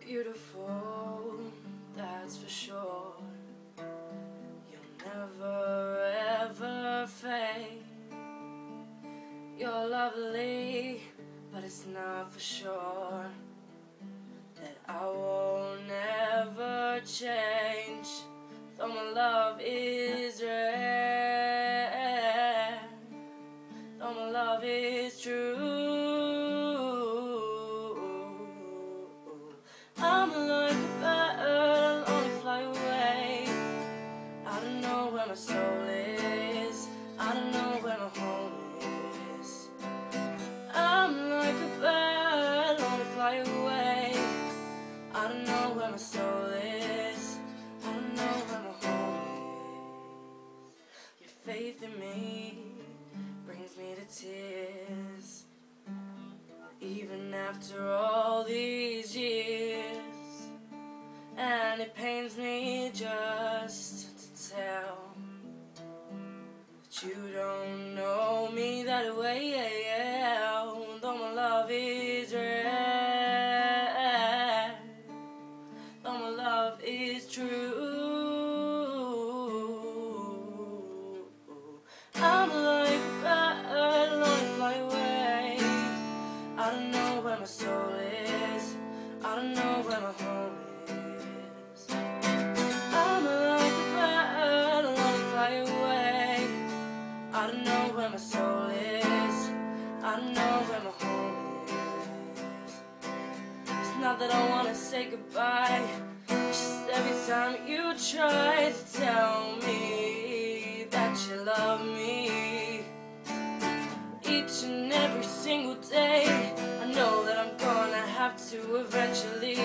beautiful, that's for sure. You'll never ever fade. You're lovely, but it's not for sure that I won't ever change. Though my love is rare, though my love is true, I'm like a bird, I'll only fly away. I don't know where my soul is, I don't know where my home is. I'm like a bird, I'll only fly away. I don't know where my soul is, I don't know where my home is. Your faith in me brings me to tears, even after all these years. And it pains me just to tell that you don't know me that well. Though my love is rare, though my love is true, I'm like a bird, only fly away. I don't know where my soul is, I don't know where my home is. I'm like a bird, only fly away. I don't know where my soul is, I don't know where my home is. It's not that I wanna say goodbye, it's just every time you try to tell me that you love me, each and every single day, I know that I'm gonna have to eventually